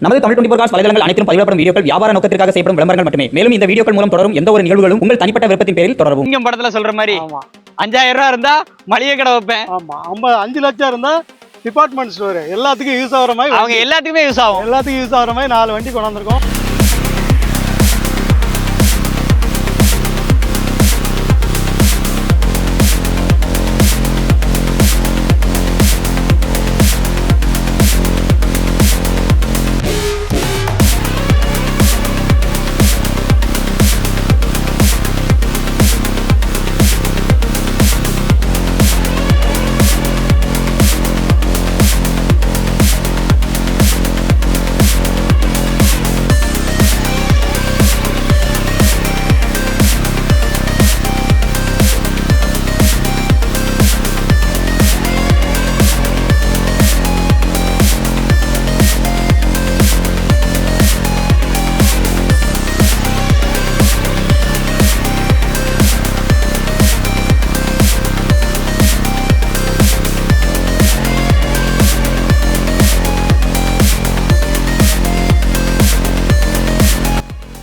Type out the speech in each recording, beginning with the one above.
நமது தமிழ் 24 காஸ் வலைதளங்கள் அனைத்தும் பதிவிடப்படும் வீடியோக்கள் வியாபார நோக்கத்திற்காக செய்யப்படும் விளம்பரங்கள் மட்டுமே. மேலும் இந்த வீடியோக்கள் மூலம் தொடரும் எந்த ஒரு நிகழ்வுகளும் உங்கள் தனிப்பட்ட விருப்பத்தின் பேரில் தொடரவும். இங்க படத்துல சொல்ற மாதிரி 5000 ரூபாய் இருந்தா மளிகை கடை வைப்பேன். ஆமா 5 லட்சம் இருந்தா டிபார்ட்மெண்ட் ஸ்டோர் எல்லாத்துக்கும் யூஸ் ஆகுற மாதிரி அவங்க எல்லாத்துக்குமே யூஸ் ஆகும். எல்லாத்துக்கும் யூஸ் ஆகுற மாதிரி 4 வண்டி கொண்டு வந்திருக்கோம்.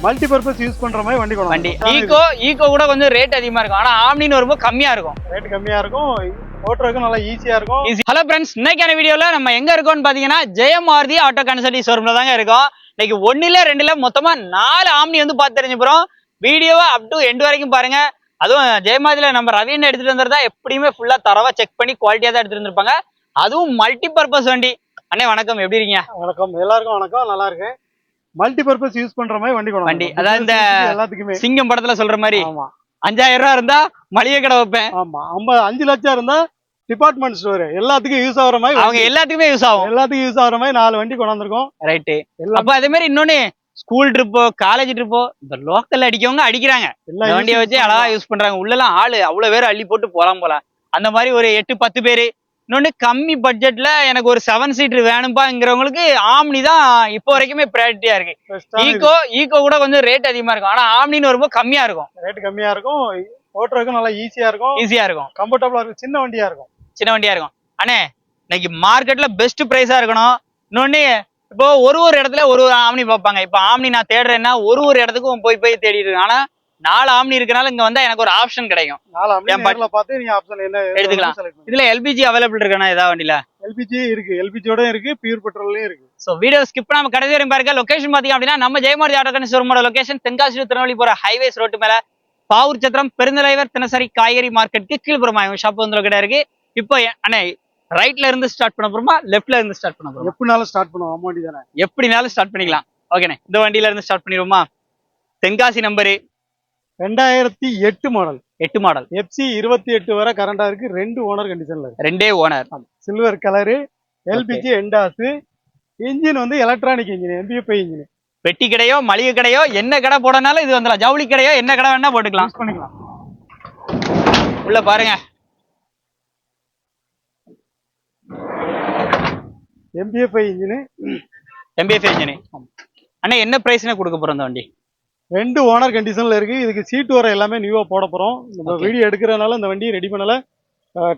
மல்டி பர்பஸ் யூஸ் பண்ற மாதிரி வண்டி கொண்டு வண்டி ஈகோ கூட கொஞ்சம் ரேட் அதிகமா இருக்கும். ஆனா ஆம்னின்னு வரும்போது கம்மியா இருக்கும். ரேட் கம்மியா இருக்கும், ஓட்டுறதுக்கு நல்லா ஈஸியா இருக்கும். ஹலோ ஃப்ரெண்ட்ஸ், இன்னைக்கான வீடியோல நம்ம எங்க இருக்கோம்னு பாத்தீங்கன்னா ஜெயமாருதி ஆட்டோ கன்சல்டி ஷோரூம்ல தாங்க இருக்கோம். இன்னைக்கு 1 மொத்தமா 4 ஆம்னி வந்து பார்த்து தெரிஞ்சு போறோம். வீடியோவை அப் டு எண்ட் வரைக்கும் பாருங்க. அதுவும் ஜெயமாருதியில நம்ம ரவின்னு எடுத்துட்டு வந்திருந்தா எப்படியுமே ஃபுல்லா தரவா செக் பண்ணி குவாலிட்டியா தான் எடுத்துட்டு வந்திருப்பாங்க. அதுவும் மல்டி பர்பஸ் வண்டி. அண்ணே வணக்கம், எப்படி இருக்கீங்க? வணக்கம், எல்லாருக்கும் வணக்கம், நல்லா இருக்கு. மல்டி பர்பஸ் யூஸ் பண்ற மாதிரி வண்டி கொண்டு வண்டி, அதாவது இந்த எல்லாத்துக்குமே சிங்கம் படத்துல சொல்ற மாதிரி 5000 ரூபாய் இருந்தா மளிகை கடை வைப்பேன். ஆமா 5 லட்சம் இருந்தா டிபார்ட்மெண்ட் ஸ்டோர் எல்லாத்துக்கும் யூஸ் ஆகுற மாதிரி அவங்க எல்லாத்துக்குமே யூஸ் ஆகும். எல்லாத்துக்கும் யூஸ் ஆகுற மாதிரி 4 வண்டி கொண்டு வந்திருக்கோம். ரைட்டு. அப்ப அதே மாதிரி இன்னொன்னு ஸ்கூல் ட்ரிப்போ காலேஜ் ட்ரிப்போ இந்த லோக்கல்ல அடிக்கவங்க அடிக்கிறாங்க. வண்டியை வச்சு அழகா யூஸ் பண்றாங்க. உள்ளெல்லாம் ஆளு அவ்வளவு பேர் அள்ளி போட்டு போலாம் போல. அந்த மாதிரி ஒரு 8-10 பேரு. இன்னொன்னு கம்மி பட்ஜெட்ல எனக்கு ஒரு 7 சீட்டர் வேணும்பாங்கிறவங்களுக்கு ஆம்னி தான் இப்போ வரைக்குமே ப்ரையாரிட்டியா இருக்கு. ஈகோ கூட கொஞ்சம் ரேட் அதிகமா இருக்கும். ஆனா ஆம்னின்னு வரும்போது கம்மியா இருக்கும். ரேட் கம்மியா இருக்கும், ஓட்டுறதுக்கு நல்லா ஈஸியா இருக்கும், கம்ஃபர்டபுளா இருக்கும், சின்ன வண்டியா இருக்கும். அண்ணே இன்னைக்கு மார்க்கெட்ல பெஸ்ட் பிரைஸா இருக்கணும். இன்னொன்னு இப்போ ஒரு இடத்துல ஒரு ஆம்னி பார்ப்பாங்க. இப்போ ஆம்னி நான் தேடுறேன்னா ஒரு இடத்துக்கும் போய் தேடிட்டு இருக்கேன். ஆனா 4 ஆம்னி இருக்கனால இங்க வந்தா எனக்கு ஒரு ஆப்ஷன் கிடைக்கும். 4 ஆம்னி பார்த்து நீங்க ஆப்ஷன் என்ன எடுத்துக்கலாம். இதுல எல்பிஜி அவைலபிள் இருக்கானா? ஏதாவது வண்டியில எல்பிஜி இருக்கு, எல்பிஜியோட இருக்கு, பியூர் பெட்ரோல்லயும் இருக்கு. சோ வீடியோ ஸ்கிப் பண்ணாம கடைசி வரைக்கும் பாருங்க. லொகேஷன் பாத்தீங்க அப்படின்னா நம்ம ஜெயமாருதி ஆட்டோ கன்சல்டி ஷோரூமோட லொகேஷன் தென்காசி திருநெல்வேலி போற ஹைவேஸ் ரோட்டு மேல பாவூர் சத்திரம் பெருந்தலைவர் தினசரி காய்கறி மார்க்கெட்டுக்கு கீழ்புறமா ஷாப் வந்து கடை இருக்கு. இப்போ அண்ணே ரைட்ல இருந்து ஸ்டார்ட் பண்ண போறோமா லெஃப்ட்ல இருந்து ஸ்டார்ட் பண்ண போறோம்? எப்படினாலும் ஸ்டார்ட் பண்ணுவோம், அமௌண்ட் தானே, எப்படினாலும் ஸ்டார்ட் பண்ணிக்கலாம். ஓகேண்ணே, இந்த வண்டியில இருந்து ஸ்டார்ட் பண்ணிடுவோமா? Tenkasi number 2008 model, 8 model, FC 28 வரை கரண்டா இருக்கு. 2 ஓனர் கண்டிஷன்ல இருக்கு. 2 owner, silver colour, LPG எண்டாஸ், engine வந்து எலக்ட்ரானிக் இன்ஜின், MBFI இன்ஜின். பெட்டி கடையோ மளிகை கடையோ என்ன கடை போடனாலும் இது வந்துடலாம். ஜவுளி கடையோ என்ன கடை வேணா போட்டுக்கலாம், பண்ணிக்கலாம். உள்ள பாருங்க, MBFI இன்ஜின். அண்ணா என்ன பிரைஸ்னு கொடுக்க போறோம் இந்த வண்டி? 2 ஓனர் கண்டிஷன்ல இருக்கு. இதுக்கு சீட் வர எல்லாமே நியூவா போட போறோம். நம்ம வீடியோ எடுக்கிறதுனால இந்த வண்டியை ரெடி பண்ணல,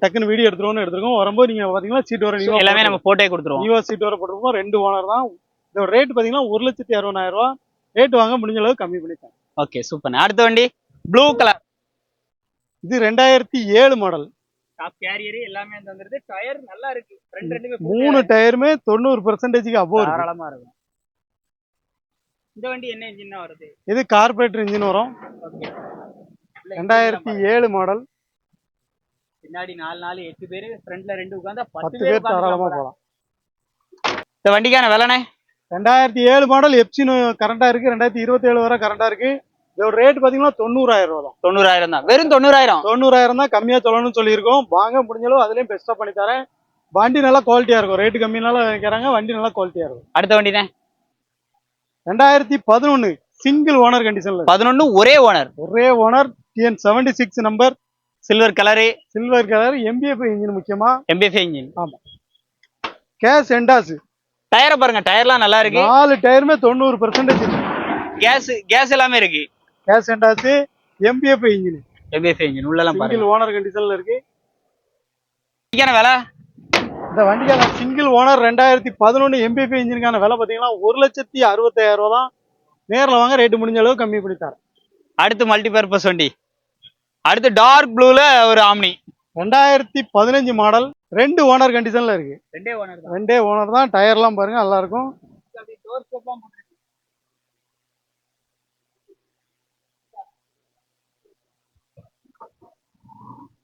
டக்குன்னு வீடியோ எடுத்துருக்கோம். வரும்போது நீங்க பாத்தீங்கன்னா சீட் வர நியூவா எல்லாமே நம்ம போட்டே கொடுத்துருவோம். நியூவா சீட் வர போட்டுருக்கோம். 2 ஓனர் தான். இதோட ரேட் பாத்தீங்கன்னா 1,60,000 ரூபாய். ரேட் வாங்க முடிஞ்ச அளவுக்கு கம்மி பண்ணிட்டேன். Okay, super. அடுத்த வண்டி ப்ளூ கலர். இது 2007 மாடல். டாப் கேரியர் எல்லாமே வந்துருது. டயர் நல்லா இருக்கு. ரெண்டுமே 3 டயருமே 90% அபோவ் தாராளமா இருக்கும். இந்த வண்டி என்ன இன்ஜின் வருது? இது கார்பரேட்டர் இன்ஜின் வரும். 2007 மாடல். பின்னாடி 4 8 பேர், ஃப்ரண்ட்ல 2 உட்கார்ந்தா 10 பேர் தாராளமா போலாம். இந்த வண்டிக்கான விலைனே 2007 மாடல் FC கரண்டா இருக்கு. 2027 வரை கரண்டா இருக்கு. இதோட ரேட் பாத்தீங்கன்னா 90,000 ரூபாய் தான். 90,000 தான். வெறும் 90,000 தான். கம்மியா சொல்லணும்னு சொல்லியிருக்கோம். வாங்க முடிஞ்சாலும் அதுலயும் பெஸ்டா பண்ணி தரேன். வண்டி நல்லா குவாலிட்டியா இருக்கும். ரேட்டு கம்மினால நினைக்கிறாங்க, வண்டி நல்லா குவாலிட்டியா இருக்கும். அடுத்த வண்டினே 2011 சிங்கிள் ஓனர் கண்டிஷன்ல. 11 ஒரே owner. TN 76 number, silver colour. MBFI engine முக்கியமா. MBFI engine. ஆமா. கேஸ் எண்டாஸ். டயரை பாருங்க, டயர்லாம் நல்லா இருக்கு. 4 டயருமே 90% இருக்கு. கேஸ் எல்லாமே இருக்கு. Case எண்டாஸ், MBFI engine. உள்ளலாம் பாருங்க. சிங்கிள் ஓனர் கண்டிஷன்ல இருக்கு. விலை இந்த வண்டிக்கான சிங்கிள் ஓனர் 2011 MPP இன்ஜினுக்கான விலை பார்த்தீங்கன்னா 1,65,000 ரூபா தான். நேரில் வாங்க, ரேட்டு முடிஞ்ச அளவு கம்மி பண்ணி தரேன். அடுத்து மல்டிபர்பஸ் வண்டி, அடுத்து டார்க் ப்ளூல ஒரு ஆம்னி 2015 மாடல், 2 ஓனர் கண்டிஷன்ல இருக்கு. ரெண்டே ஓனர் தான். டயர்லாம் பாருங்க நல்லா இருக்கும்.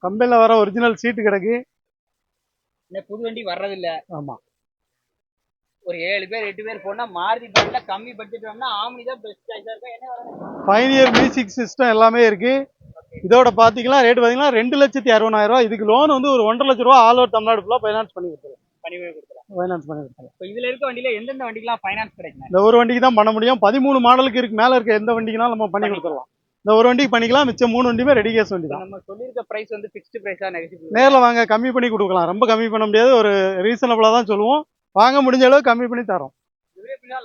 கம்பெனில வர ஒரிஜினல் சீட்டு கிடக்கு. புது வண்டி வர்றதில்ல. ஆமா, ஒரு 7 பேர் 8 பேர் போனா மாருதி பிராண்ட்ல கம்மி பட்ஜெட் வேணும்னா ஆம்னி தான் பெஸ்ட் சாய்ஸா இருக்கும். என்ன வரும்? பைனியர் மியூசிக் சிஸ்டம் எல்லாமே இருக்கு. இதோட பாத்தீங்கன்னா ரேட் பாத்தீங்கன்னா 2,60,60,000 ரூபா. இதுக்கு லோன் வந்து ஒரு 1,50,000 ரூபா ஆல் ஓவர் தமிழ்நாடு ஃபுல்லா ஃபைனான்ஸ் பண்ணி கொடுத்துருவோம். ஃபைனான்ஸ் பண்ணி கொடுத்துருவோம். இப்போ இதுல இருக்க வண்டியில எந்தெந்த வண்டிக்கெல்லாம் ஃபைனான்ஸ் கிடைக்கும்? இந்த ஒரு வண்டிக்கு தான் பண்ண முடியும். 13 மாடலுக்கு இருக்கு. மேல இருக்க எந்த வண்டிக்குனாலும் நம்ம பண்ணி கொடுத்துடலாம். இந்த ஒரு வண்டிக்கு பண்ணிக்கலாம். மிச்சம் 3 வண்டியுமே ரெடி கேஸ் வண்டி தான். நம்ம சொல்லியிருக்க பிரைஸ் வந்து ஃபிக்ஸ்டு பிரைஸா நெகோஷியபிள்? நேரில் வாங்க, கம்மி பண்ணி கொடுக்கலாம். ரொம்ப கம்மி பண்ண முடியாது, ஒரு ரீசனபிளா தான் சொல்லுவோம். வாங்க, முடிஞ்ச அளவு கம்மி பண்ணி தரோம்.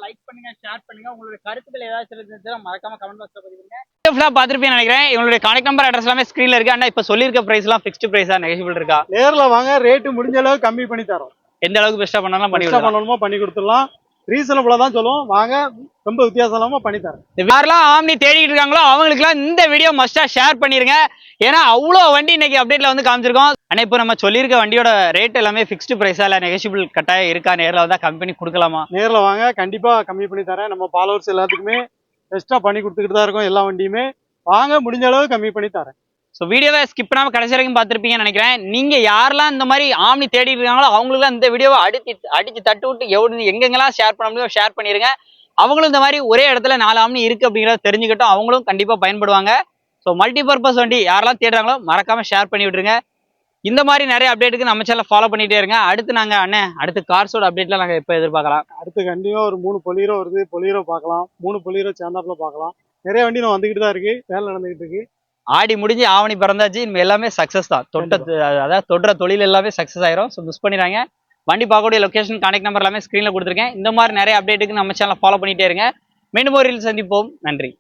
லைக் பண்ணுங்க, ஷேர் பண்ணுங்க. உங்களுடைய கருத்துக்கள் ஏதாச்சும் இருந்துச்சுன்னா மறக்காம கமெண்ட் பாக்ஸ்ல பதிவு பண்ணுங்க. ஃபுல்லா பாத்துருப்பீங்க நினைக்கிறேன். இவங்களுடைய கான்டாக்ட் நம்பர், அட்ரஸ் எல்லாமே ஸ்கிரீன்ல இருக்கு. அண்ணா இப்ப சொல்லியிருக்க பிரைஸ் எல்லாம் ஃபிக்ஸ்டு பிரைஸா நெகோஷியபிள் இருக்கா? நேரில் வாங்க, ரேட்டு முடிஞ்ச அளவு கம்மி பண்ணி தரோம். எந்த அளவுக்கு பெஸ்டா பண்ணாலும் பண்ணணுமோ பண்ணி கொடுத்துடலாம். ரீசனபிளா தான் சொல்லுவோம். வாங்க, ரொம்ப வித்தியாசம் இல்லாம பண்ணி தரேன். யாரெல்லாம் ஆம்னி தேடிட்டு இருக்காங்களோ அவங்களுக்குலாம் இந்த வீடியோ மஸ்டா ஷேர் பண்ணிருங்க. ஏன்னா அவ்வளோ வண்டி இன்னைக்கு அப்டேட்ல வந்து காமிச்சிருக்கோம். ஆனா இப்போ நம்ம சொல்லியிருக்க வண்டியோட ரேட் எல்லாமே ஃபிக்ஸ்டு பிரைஸா இல்ல நெகோஷியபிள் கட்டாயம் இருக்கா? நேரில் வந்தா கம்பெனி கொடுக்கலாமா? நேரில் வாங்க, கண்டிப்பா கம்மி பண்ணி தரேன். நம்ம ஃபாலோவர்ஸ் எல்லாத்துக்குமே பெஸ்டா பண்ணி கொடுத்துக்கிட்டு தான் இருக்கோம் எல்லா வண்டியுமே. வாங்க, முடிஞ்ச அளவு கம்மி பண்ணி தரேன். ஸோ வீடியோவை ஸ்கிப் பண்ணாமல் கடைசி வரைக்கும் பார்த்துருப்பீங்கன்னு நினைக்கிறேன். நீங்கள் யாரெல்லாம் இந்த மாதிரி ஆம்னி தேடி இருக்காங்களோ அவங்களுக்குலாம் இந்த வீடியோவை அடித்து தட்டு விட்டு எங்கெங்கெல்லாம் ஷேர் பண்ண முடியும் ஷேர் பண்ணிடுங்க. அவங்களும் இந்த மாதிரி ஒரே இடத்துல 4 ஆம்னி இருக்குது அப்படிங்கிறத தெரிஞ்சுக்கிட்டோம். அவங்களும் கண்டிப்பாக பயன்படுவாங்க. ஸோ மல்டிபர்பஸ் வண்டி யாரெல்லாம் தேடுறாங்களோ மறக்காமல் ஷேர் பண்ணி விட்டுருங்க. இந்த மாதிரி நிறைய அப்டேட்டுக்கு நம்ம சேனலை ஃபாலோ பண்ணிகிட்டே இருங்க. அடுத்து நாங்கள் அடுத்து கார்ஸோட அப்டேட்லாம் நாங்கள் எப்போ எதிர்பார்க்கலாம்? அடுத்து கண்டிப்பாக ஒரு 3 பொலீரோ வருது. பொலீரோ பார்க்கலாம். 3 பொலீரோ சேர்ந்தாப்புல பார்க்கலாம். நிறைய வண்டி நான் வந்துக்கிட்டு தான் இருக்கு, வேலை நடந்துகிட்டு இருக்கு. ஆடி முடிஞ்சு ஆவணி பிறந்தாச்சு. இனிமே எல்லாமே சக்சஸ் தான். அதாவது தொடுற தொழில் எல்லாமே சக்சஸ் ஆயிரும். ஸோ மிஸ் பண்ணிடுறாங்க. வண்டி பார்க்கக்கூடிய லொகேஷன், கான்டாக்ட் நம்பர் எல்லாமே ஸ்க்ரீனில் கொடுத்துருக்கேன். இந்த மாதிரி நிறைய அப்டேட்டுக்கு நம்ம சேனலை ஃபாலோ பண்ணிட்டே இருங்க. மீண்டும் ஒரு சந்திப்போம். நன்றி.